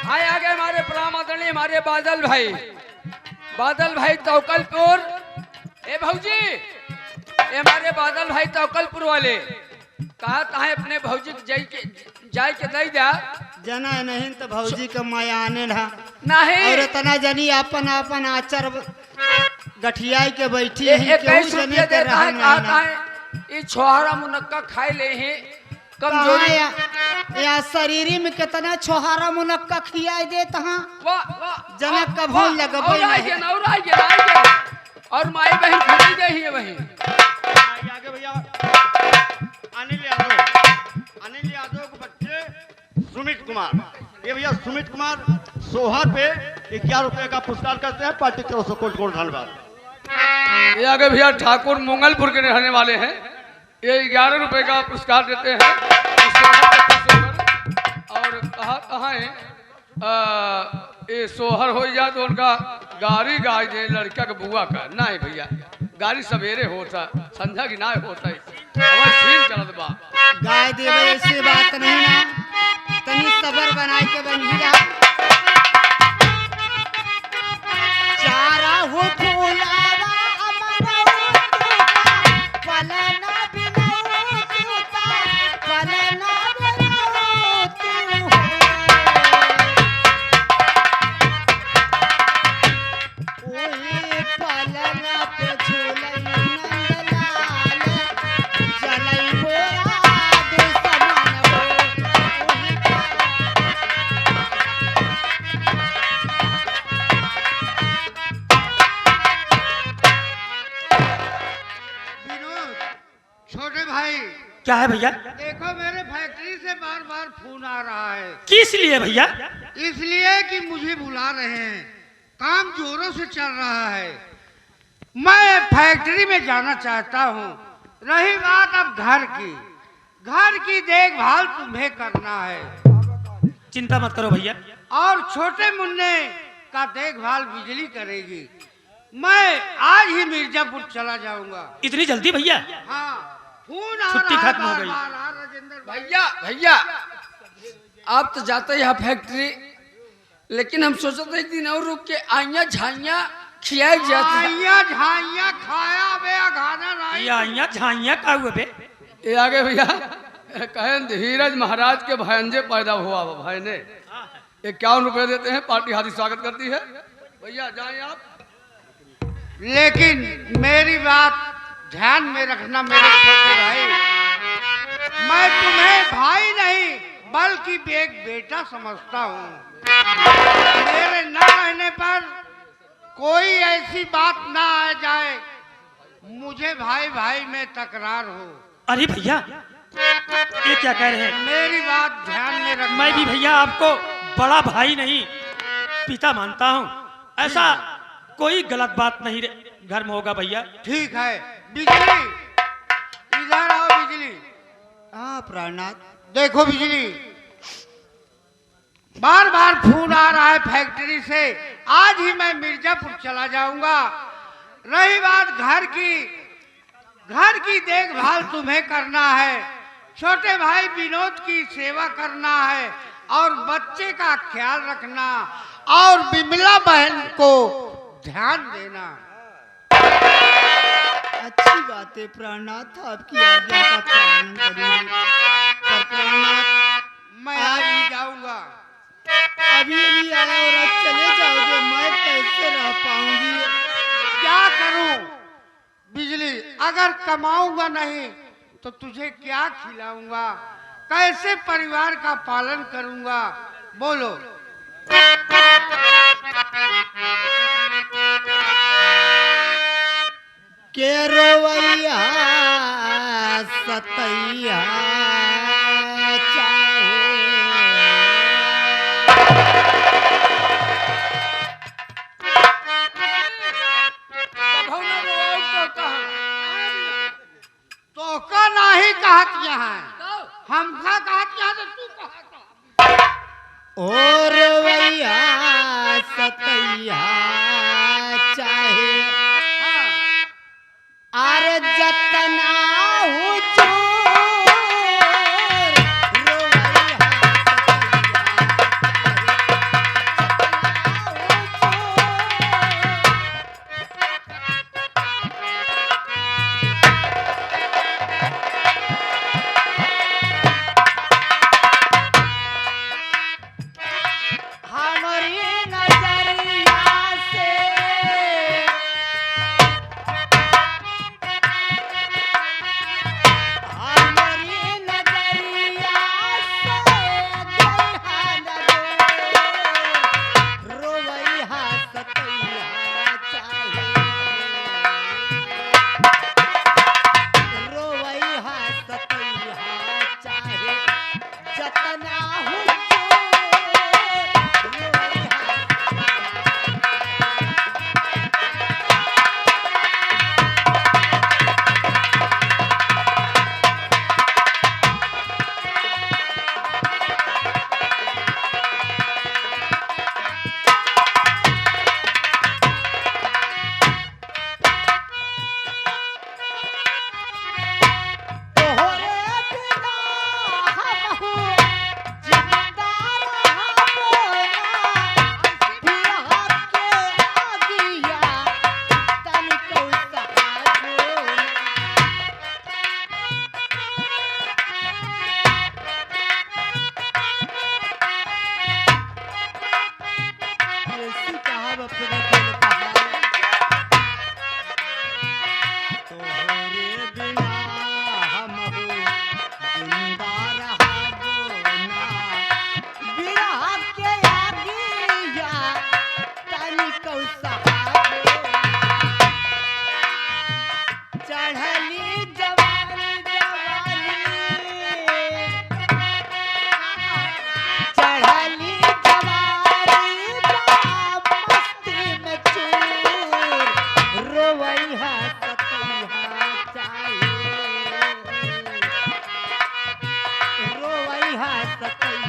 आए आगे हमारे प्रणाम आदरणीय हमारे बादल भाई तौकलपुर। ए भौजी, ये हमारे बादल भाई तौकलपुर वाले कहा ताहे अपने भौजी जाय के दई जा जना नहीं तो भौजी के माया आने नहीं और इतना जनी अपन अपन आचर गठियाई के बैठी है इक्कीस रुपया देता है। कहा ये छोहरा मुनक्का खाए ले हैं कमजोरी या शरीर में कितना छोहारा मुनक्का खियाई देता हाँ वाह जनक का भूल लगबे और माई बहन खड़ी गई है वही आगे भैया अनिल यादव के बच्चे सुमित कुमार। ये भैया सुमित कुमार सोहर पे 11 रुपए का पुरस्कार करते हैं। पार्टी की तरफ से कोट धन्यवाद। ये आगे भैया ठाकुर मंगलपुर के रहने वाले हैं। ये 11 रुपए का पुरस्कार देते हैं और कहाँ है ये सोहर हो जाए तो उनका गाड़ी गाय दे लड़का के बुआ का नहीं भैया गाड़ी सवेरे होता संध्या की ना होता चलत बा गाय देवे ऐसी बात नहीं ना तनी सबर बनाए के बनी जा चारा हो फूलावा पलना बिना पलना पलना पे झूलई नंदलाल चलई बोरा दुश्मन विनोद छोटे भाई क्या है भैया? देखो मेरे फैक्ट्री से बार बार फोन आ रहा है। किस लिए भैया? इसलिए कि मुझे बुला रहे हैं, काम जोरों से चल रहा है। मैं फैक्ट्री में जाना चाहता हूँ। रही बात अब घर की देखभाल तुम्हें करना है चिंता मत करो भैया। और छोटे मुन्ने का देखभाल बिजली करेगी। मैं आज ही मिर्जापुर चला जाऊंगा। इतनी जल्दी भैया? हाँ, फोन आ छुट्टी रहा है खत्म हो गई। राजेंद्र भाई। भैया आप तो जाते हैं फैक्ट्री लेकिन हम सोचते थे एक दिन और रुक के आइया झाइया खिलाई जाती आइया झाइया खाया बे खाना नहीं। ये आइया झाइया का हुए बे? ये आगे भैया कहें धीरज महाराज के भांजे पैदा हुआ भाई ने 51 रुपए देते हैं। पार्टी हाथी स्वागत करती है। भैया जाएं आप। लेकिन मेरी बात ध्यान में रखना मेरे छोटे भाई। मैं तुम्हें भाई नहीं बल्कि एक बेटा समझता हूँ। मेरे न रहने पर कोई ऐसी बात ना आ जाए मुझे भाई भाई में तकरार हो। अरे भैया ये क्या कह रहे हैं? मेरी बात ध्यान में रखना। मैं भी भैया आपको बड़ा भाई नहीं पिता मानता हूँ। ऐसा कोई गलत बात नहीं घर में होगा भैया। ठीक है। बिजली इधर आओ। बिजली हाँ प्राणनाथ देखो बिजली बार बार फोन आ रहा है फैक्ट्री से। आज ही मैं मिर्जापुर चला जाऊंगा। रही बात घर की देखभाल तुम्हें करना है। छोटे भाई विनोद की सेवा करना है और बच्चे का ख्याल रखना और बिमला बहन को ध्यान देना। अच्छी बात है प्राणनाथ आपकी आज्ञा का पालन करेंगे। पर प्राणनाथ मैं आज ही जाऊंगा। अभी आया और आज चले जाओगे मैं कैसे रह पाऊंगी? क्या करूं बिजली? अगर कमाऊंगा नहीं तो तुझे क्या खिलाऊंगा? कैसे परिवार का पालन करूंगा? बोलो। के रोवैया सतैया तो का नहीं कहत यहाँ हमका कहत यहाँ तो तू कहत। और रोवैया सतैया चाहे आर जतना हो चोर रोवैया सतैया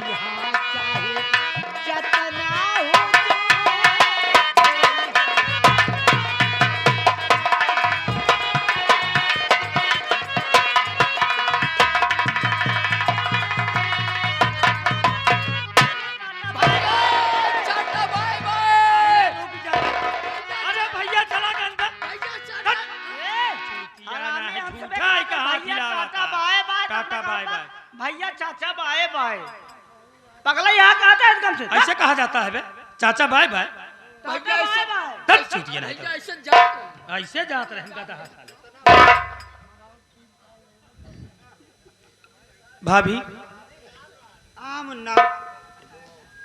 यहाँ चाहे जतना हो अरे भैया चला गया अंदर। हरामी है, हमसे झूठा है, कहाँ भैया खिलावा टाटा था? Bye bye tata bye bye. भैया चाचा बाय बाय पगला यहाँ कहा था एकदम से ऐसे कहा जाता है बे? चाचा bye bye. Tata bye bye तब चूतिया नहीं भैया तो। ऐसे जाओ। ऐसे जात रहे का दहा साले। भाभी हाँ मुन्ना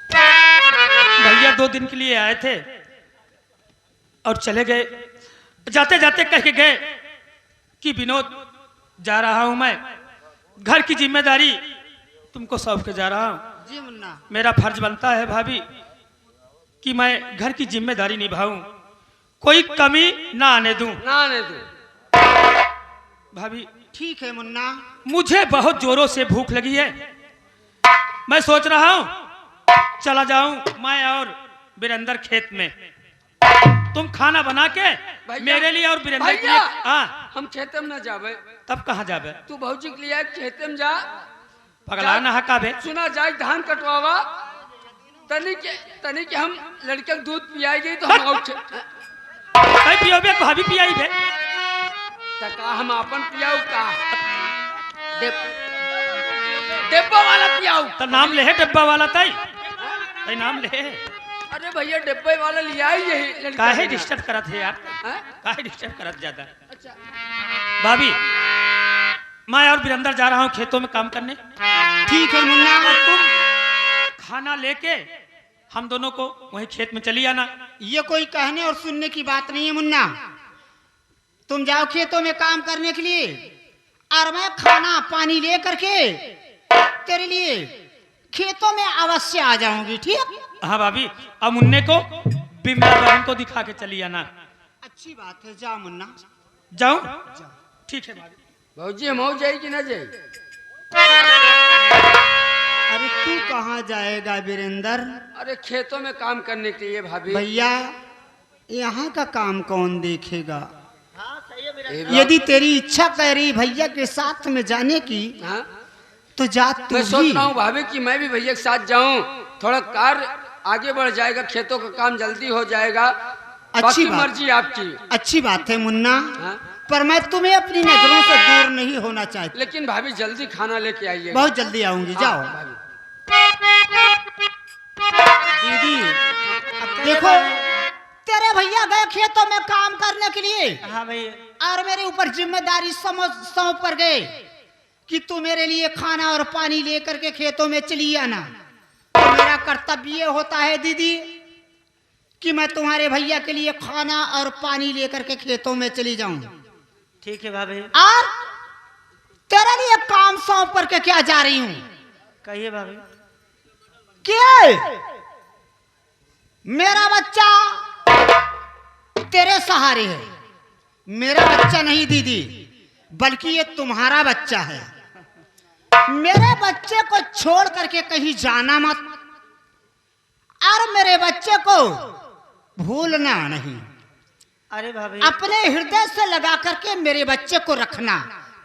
भैया 2 दिन के लिए आए थे और चले गए। जाते जाते कह के गए कि विनोद जा रहा हूं मैं, घर की जिम्मेदारी तुमको सौंप के जा रहा हूं। जी मुन्ना मेरा फर्ज बनता है भाभी कि मैं घर की जिम्मेदारी निभाऊं, कोई कमी ना आने दूं। ना आने दो। भाभी ठीक है मुन्ना मुझे बहुत जोरों से भूख लगी है, मैं सोच रहा हूं चला जाऊं मैं और वीरेंद्र खेत में। तुम खाना बना के भैया, मेरे लिए और वीरेंद्र के लिए। भैया, हाँ हम खेते में न जावे। तब कहाँ जाबे? तू भौजी के लिए खेते में जा। पगला ना हकाबे। सुना जाए धान कटवावा तनी के हम लड़के के दूध पियाई तो हम और कहीं पियोबे भाभी पियाई बे। तका हम अपन पियाऊ का डिब्बा वाला पियाऊ। तो नाम ले है डब्बा वाला तई तई नाम ले है। अरे भैया डिब्बे वाला लिया ही यही लड़का काहे के ना। डिस्टर्ब करत है यार? हैं? काहे डिस्टर्ब करत ज्यादा? अच्छा भाभी मैं और वीरेंद्र जा रहा हूँ खेतों में काम करने। ठीक है मुन्ना और तुम खाना लेके हम दोनों को वहीं खेत में चली आना। ये कोई कहने और सुनने की बात नहीं है मुन्ना। तुम जाओ खेतों में काम करने के लिए और मैं खाना पानी ले करके तेरे लिए खेतों में अवश्य आ जाऊंगी। ठीक? हाँ भाभी अब मुन्ने को बिमला बहन को दिखा के चली आना। अच्छी बात है, जाओ मुन्ना जाऊं? ठीक है भाभी। भौजी हम हो जाए कि ना जाए? अरे तू कहाँ जाएगा वीरेंद्र? अरे खेतों में काम करने के लिए भाभी। भैया यहाँ का काम कौन देखेगा? हाँ सही है मेरा ये बात- यदि तेरी इच्छा कर रही भैया के साथ में जाने की हाँ? तो जा तू मैं सोच भी। रहा हूँ भाभी कि मैं भी भैया के साथ जाऊं, थोड़ा कार्य आगे बढ़ जाएगा, खेतों का काम जल्दी हो जाएगा। बाकी बात। मर्जी आपकी। अच्छी बात है मुन्ना, हाँ? पर मैं तुम्हें अपनी नजरों से दूर नहीं होना चाहती। लेकिन भाभी जल्दी खाना लेके आइए। बहुत जल्दी आऊंगी, जाओ। भाभी। दीदी देखो तेरे भैया गए खेतों में काम करने के लिए हाँ भैया और मेरे ऊपर जिम्मेदारी सौंप कर गए कि तू मेरे लिए खाना और पानी लेकर के खेतों में चली आना। तो मेरा कर्तव्य ये होता है दीदी कि मैं तुम्हारे भैया के लिए खाना और पानी लेकर के खेतों में चली जाऊं ठीक है भाभी और तेरे लिए काम सौंप करके क्या जा रही हूं। कहिए भाभी क्या मेरा बच्चा तेरे सहारे है, मेरा बच्चा नहीं दीदी, बल्कि ये तुम्हारा बच्चा है। मेरे बच्चे को छोड़ करके कहीं जाना मत और मेरे बच्चे को भूलना नहीं। अरे भाभी अपने हृदय से लगा करके मेरे बच्चे को रखना,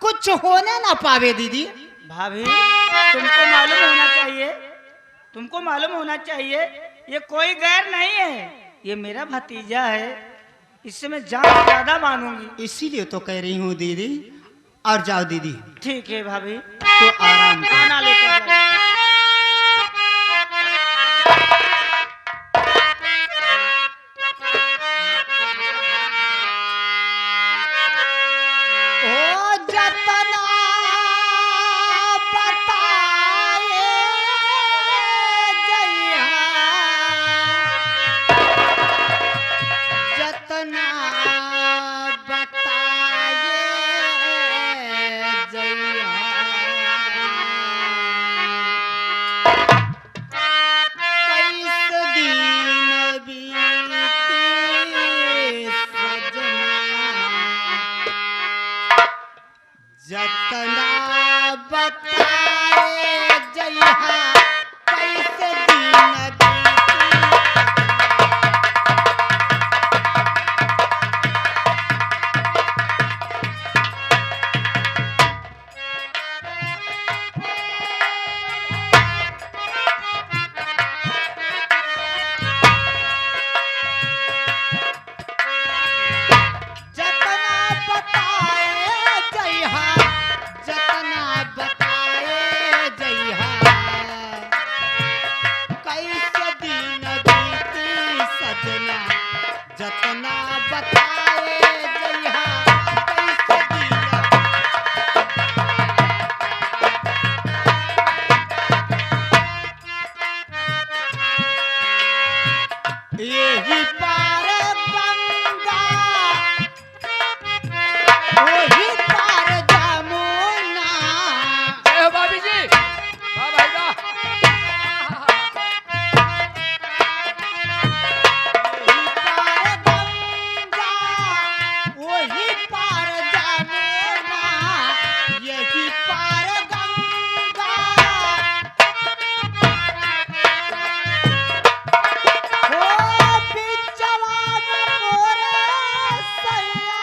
कुछ होने ना पावे दीदी। भाभी तुमको मालूम होना चाहिए, तुमको मालूम होना चाहिए ये कोई गैर नहीं है, ये मेरा भतीजा है, इससे मैं जान ज्यादा मानूंगी। इसीलिए तो कह रही हूँ दीदी। और जाओ दीदी, ठीक है भाभी तो आराम कर। खाना लेकर जाओ। ओ जतना बताए जइहा, जतना बताए जइहा, कई जतना बताए जइहा कैसे दिया यही पार गंगा वही पार जमुना जय हो भाभी जी, वाह भाई वाह। वही पार जमुना यही पार गंगा हो बिचवा में मोरे सैया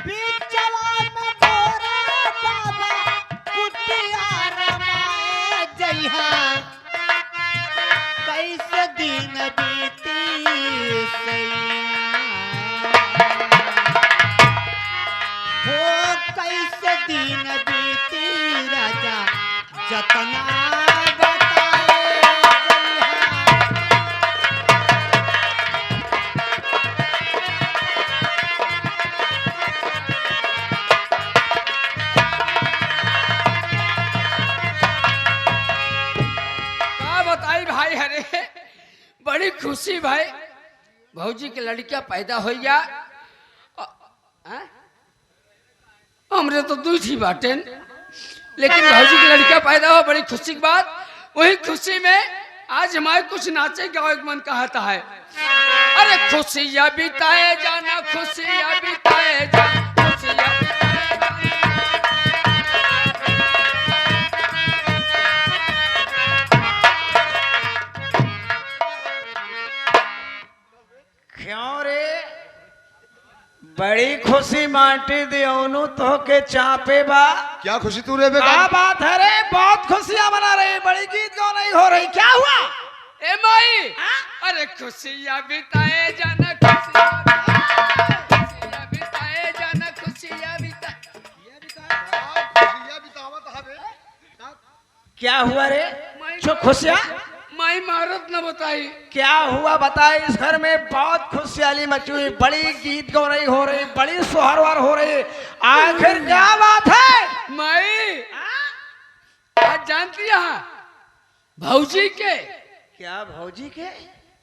बिचवा में मोरे बाबा कुटिया रमाए जइहा कैसे दिन बीती हो कैसे दिन बीती राजा जतना बताए जइहा क्या बताई भाई, अरे बड़ी खुशी भाई, भौजी के लड़कियां पैदा हो गया। हमरे तो दू ही बाटे, लेकिन भौजी की लड़कियां पैदा हो बड़ी खुशी की बात। वही खुशी में आज हमारे कुछ नाचे गाँव एक मन कहता है, अरे खुशियां बिताए जाना, खुशियां बिताए जाना, खुशियां बिताए जाना। क्यों रे बड़ी खुशी माटी देवनु तो के चापे बा। क्या खुशी तू रे क्या बेटा? बात है रे, बहुत खुशियां मना रही, बड़ी गीत क्यों नहीं हो रही, क्या हुआ? ए माई, अरे खुशियां बिताए जाना, खुशियां बिताए जाना, खुशियां बिताए। क्या हुआ रे? जो खुशियां माई मारत न बताई। क्या हुआ बताए? इस घर में बहुत खुशहाली मची हुई, बड़ी गीत गौ रही हो रही, बड़ी सोहरवार हो रही, आखिर क्या बात है? माई आज जानती है भौजी के, क्या भौजी के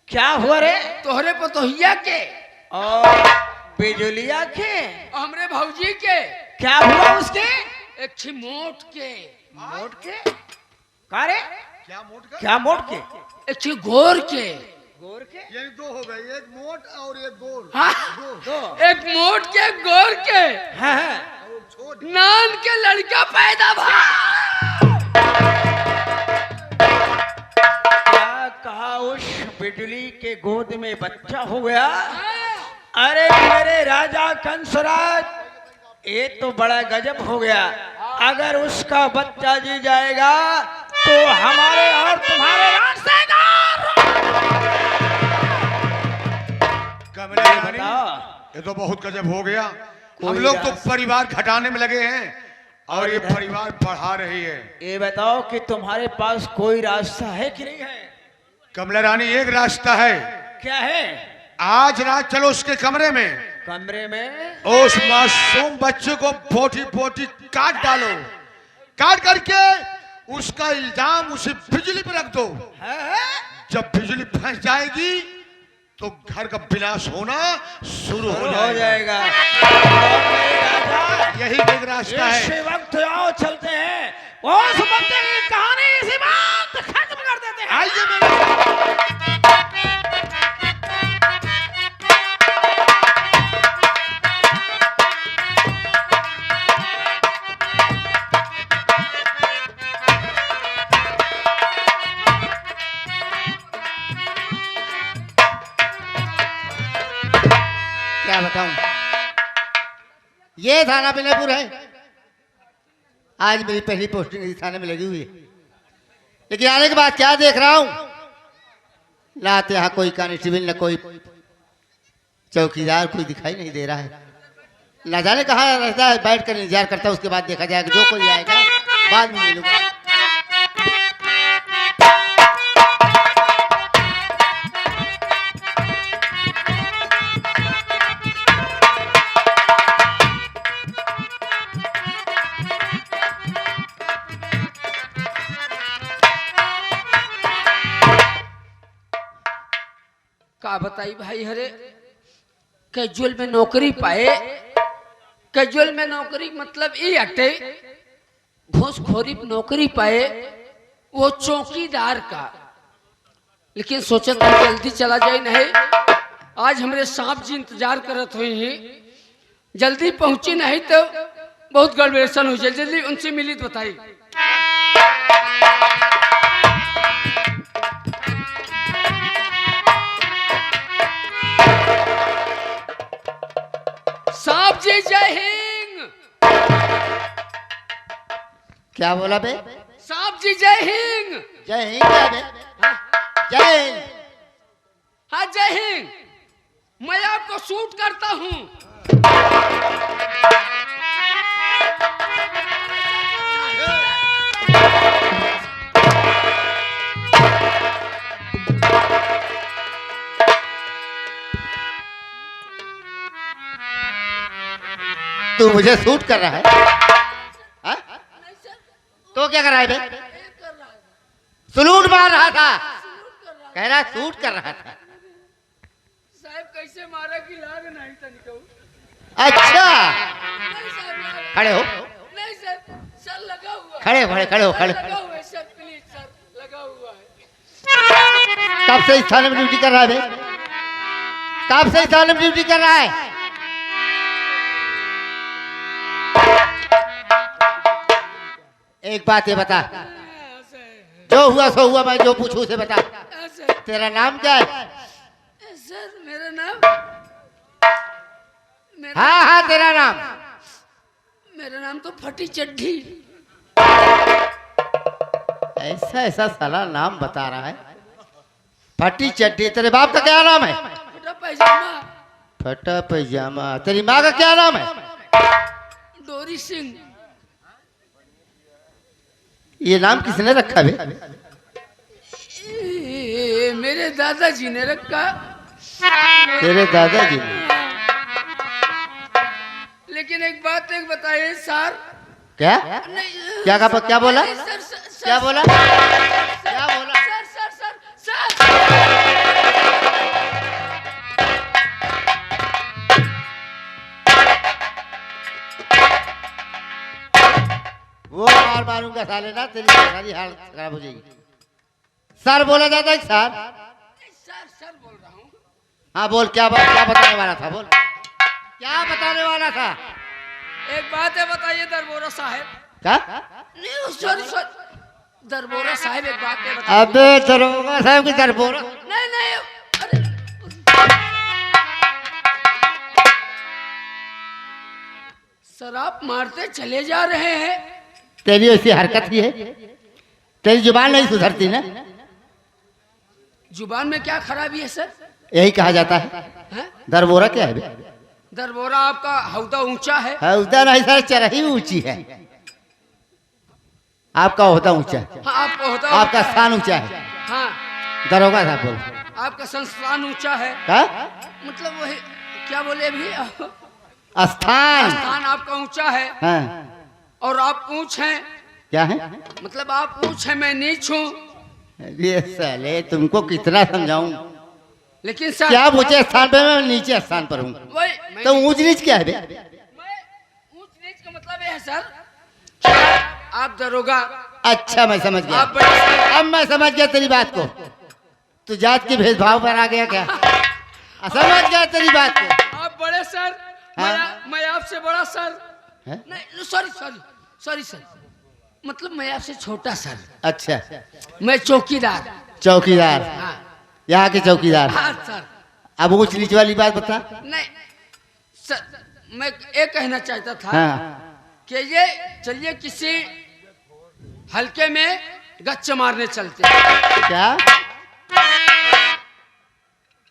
क्या हुआ रे? तोहरे पतोहिया के और बिजुलिया के हमरे भौजी के क्या हुआ उसके? एक छी मोट के, मोट के का रे? क्या मोट का? क्या मोट के? एक छी गोर के। गोर के? ये दो हो गए, एक मोट और एक गोर। हाँ? दो एक मोट के एक गोर के हाँ। नान के लड़का पैदा भा। क्या कहा? उस बिजली के गोद में बच्चा हो गया? अरे मेरे राजा कंसराज, ये तो बड़ा गजब हो गया। अगर उसका बच्चा जी जाएगा तो हमारे और तुम्हारे रास्ते कमले रानी, बताओ। ये तो बहुत गजब हो गया। कोई हम लोग तो रास्ता- परिवार घटाने में लगे हैं और ये परिवार बढ़ा रही है। ये बताओ कि तुम्हारे पास कोई रास्ता है कि नहीं है? कमला रानी, एक रास्ता है। क्या है? आज रात चलो उसके कमरे में, कमरे में उस मासूम बच्चे को पोटी पोटी काट डालो, काट करके उसका इल्जाम उसे बिजली पे रख दो। है? जब बिजली फंस जाएगी तो घर का विनाश होना शुरू हो हो जाएगा। जाएगा। और मेरे राजा, यही एक रास्ता इसी है। वक्त आओ चलते हैं, उस बच्चे की कहानी इसी बात खत्म कर देते हैं। आइए मेरे क्या बताऊं, ये थाना बिलापुर है। आज मेरी पहली पोस्टिंग इस थाने में लगी हुई है, लेकिन आने के बाद क्या देख रहा हूं, लात यहाँ कोई कांस्टेबल न कोई चौकीदार कोई दिखाई नहीं दे रहा है। न जाने कहाँ रहता है, बैठ कर इंतजार करता है, उसके बाद देखा जाएगा, जो कोई आएगा बाद में मिलूंगा। का बताई भाई हरे, कैजुअल में नौकरी पाए। कैजुअल में नौकरी मतलब ये हटे, घूसखोरी नौकरी पाए वो चौकीदार का। लेकिन सोचा था जल्दी चला जाए, नहीं आज हमारे सांप जी इंतजार करत हुई ही, जल्दी पहुंची नहीं तो बहुत गड़बड़ेशन हो जाए। जल्दी उनसे मिली तो बताई। सांप जी जय हिंद। क्या बोला बे? सांप जी जय हिंद। जय हिंद क्या बे? जय हिंद। हाँ जय हिंद, मैं आपको शूट करता हूँ। तू मुझे शूट कर रहा है? हा? तो क्या कर रहा है बे? सलूट मार रहा था, कह रहा शूट कर रहा था। साहब कैसे मारा कि लाग नहीं तनिको। अच्छा नहीं साहब, खड़े हो, नहीं सर, सर लगा हुआ है। खड़े खड़े खड़े हो, सर खड़े। लगा हुआ है सर, प्लीज सर, लगा हुआ है। कब से इस थाने में ड्यूटी कर रहा है बे? कब से इस थाने में ड्यूटी कर रहा है? एक बात ये बता, जो हुआ सो हुआ, मैं जो पूछूं उसे बता। तेरा नाम क्या है? सर मेरा नाम, हाँ हाँ तेरा नाम। मेरा नाम तो फटी चड्ढी। ऐसा ऐसा साला नाम बता रहा है, फटी चड्डी। तेरे बाप का क्या नाम है? फटा पैजामा। फटा पैजामा। तेरी माँ का क्या नाम है? डोरी सिंह। ये नाम किसने रखा बे? मेरे दादाजी ने रखा। तेरे दादाजी ने? लेकिन एक बात एक बताइए सर। क्या क्या कहा? क्या बोला? नहीं, सर, सर, सर, क्या बोला? क्या बोला? सर सर सर सर वो मार मारूंगा साले ना, तेरी सारी हालत खराब हो जाएगी। सर बोला जाता है सर? सर सर बोल रहा हूँ। हाँ बोल, क्या बताने वाला था? बोल क्या बताने वाला था? एक बात है बताइए दरबोरा साहब। क्या? नहीं सॉरी सॉरी, दरबोरा साहब एक बात है बताइए। अबे दरोगा साहब की दरबोरा? नहीं नहीं, अरे सर आप मारते चले जा रहे हैं। तेरी ऐसी हरकत ही है, तेरी जुबान नहीं सुधरती ना। जुबान में क्या खराबी है सर? यही कहा जाता है। हैं? दरबोरा क्या है बे? दरबोरा आपका हौदा ऊंचा है। उधर नहीं सर, चरही ऊंची है। आपका होता ऊंचा है, हाँ आपका हौदा आपका ऊंचा है। स्थान ऊंचा है। हाँ दरोगा साहब बोल। आपका संस्थान ऊंचा है। क्या मतलब वही क्या बोले अभी, स्थान? स्थान आपका ऊंचा है हाँ और आप ऊंच हैं। क्या है? मतलब आप ऊंच हैं, मैं नीच हूँ। ये साले तुमको कितना समझाऊं? लेकिन सर क्या ऊंचे स्थान पे, मैं नीचे स्थान पर हूँ। वही तो ऊंच नीच क्या है बे? मैं ऊंच नीच का मतलब ये है सर कि आप दरोगा, अच्छा मैं समझ गया, आप बड़े अब मैं समझ गया तेरी बात को। तू जात के भेदभाव पर आ गया क्या? समझ गया तेरी बात को। आप बड़े सर, हाँ? मैं आपसे बड़ा सर। हैं? नहीं सॉरी सॉरी सॉरी सर, मतलब मैं आपसे छोटा सर। अच्छा मैं चौकीदार। चौकीदार, हाँ यहाँ के चौकीदार। हाँ सर। अब ऊंच नीच वाली बात बता। नहीं सर, मैं ये कहना चाहता था हाँ कि ये चलिए किसी हल्के में गच्च मारने चलते हैं। क्या?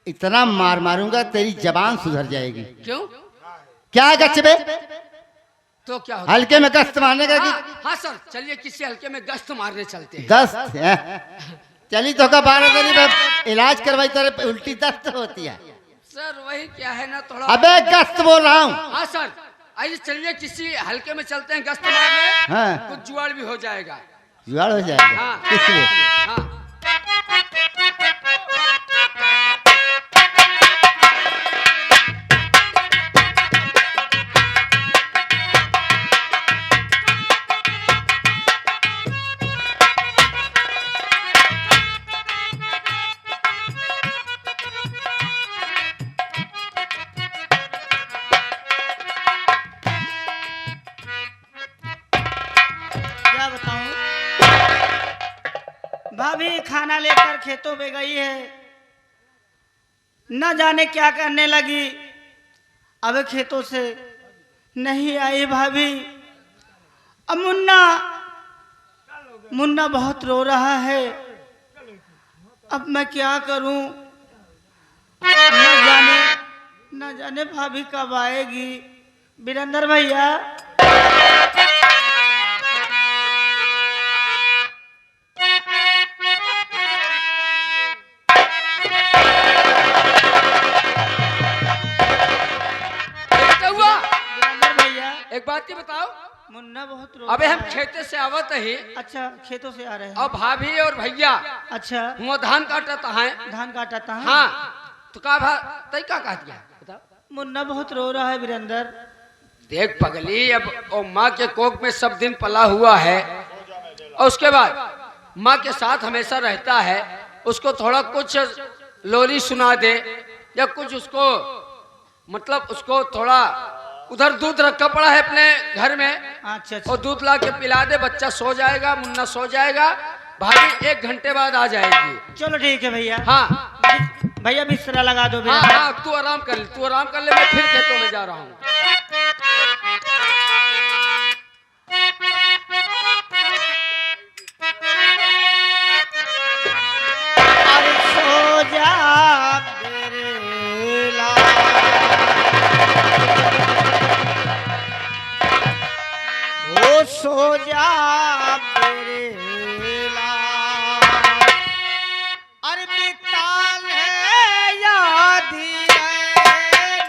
इतना मार मारूंगा तेरी जबान सुधर जाएगी। क्यों? क्या है गच्छ बे? तो क्या होता? हल्के में गश्त मारने का? हाँ सर, चलिए किसी हल्के में गश्त मारने चलते हैं। दस्त है? चली तो का 12 दिन में इलाज करवाई, तेरे उल्टी दस्त होती है। सर वही क्या है ना थोड़ा। अबे गश्त बोल रहा हूँ। हाँ सर, आइए चलिए किसी हल्के में चलते हैं गश्त मारने। हाँ। कुछ जुआड़ भी हो जाएगा। जुगाड़ हो जाएगा? हाँ। किस लिए? हाँ भाभी खाना लेकर खेतों में गई है, न जाने क्या करने लगी, अब खेतों से नहीं आई भाभी। अब मुन्ना बहुत रो रहा है, अब मैं क्या करूं? न जाने भाभी कब आएगी। वीरेंद्र भैया, एक बात की बताओ, मुन्ना बहुत रो अबे रहा हम है। खेते से आवत ही अच्छा, खेतों से आ रहे हैं। और भाभी और भैया अच्छा, हुआ धान काटता है। धान काटता है। हाँ, तो का तई का कह दिया बताओ। मुन्ना बहुत रो रहा है वीरेंद्र। देख पगली, अब ओ माँ के कोख में सब दिन पला हुआ है और उसके बाद माँ के साथ हमेशा रहता है, उसको थोड़ा कुछ लोरी सुना दे या कुछ उसको मतलब उसको थोड़ा उधर दूध रखा पड़ा है अपने घर में, अच्छा अच्छा, और दूध ला के पिला दे, बच्चा सो जाएगा, मुन्ना सो जाएगा, भाभी 1 घंटे बाद आ जाएगी। चलो ठीक है भैया। हाँ भैया बिस्तरा लगा दो हाँ वीरेंद्र। हाँ, तू आराम कर ले, तू आराम कर ले, मैं फिर खेतों में जा रहा हूँ। अरे सो जा मेरे लाल, ओ सो जा मेरे लाल, अरे बिताल है याद है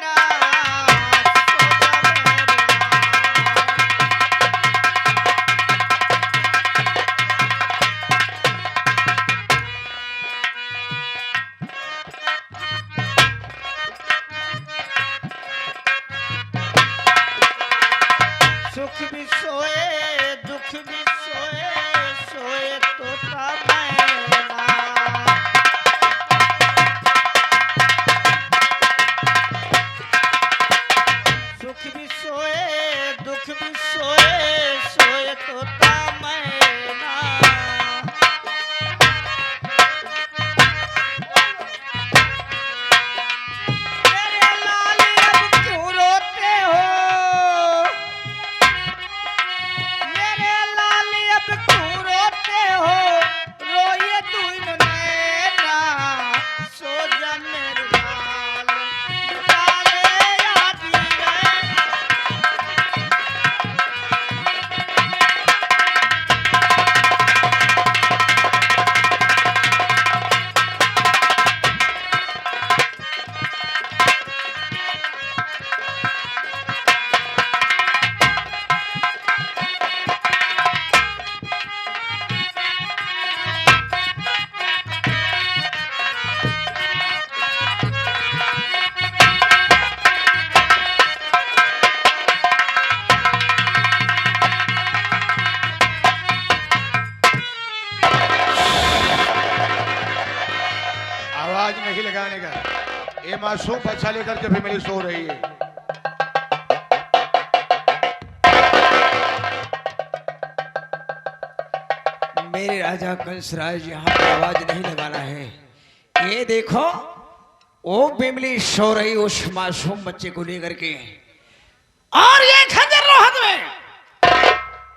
ना, सुख भी सोए दुख भी सोए, सोए तोता मैना, सुख भी सोए दुख भी सोए, सोए तोता मैना। मेरे लाल अब क्यों रोते हो, मेरे लाल अब क्यों रोते हो, रोइए दून नैना, सो जा मेरे लाल, लाले याद है। आवाज नहीं लगाने का। ये मासूम बच्चा लेकर के फैमिली सो रही है। मेरे राजा कंसराज यहाँ पर आवाज नहीं लगाना है। ये देखो, वो बिमली सो रही उस मासूम बच्चे को लेकर के, और ये खंजर लो हाथ में,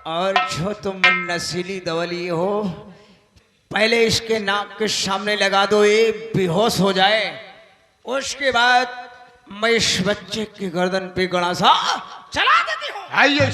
और जो तुम नशीली दवाली हो, पहले इसके नाक के सामने लगा दो, ये बेहोश हो जाए, उसके बाद मैं इस बच्चे की गर्दन पे गड़ा सा चला देती हूँ। आइए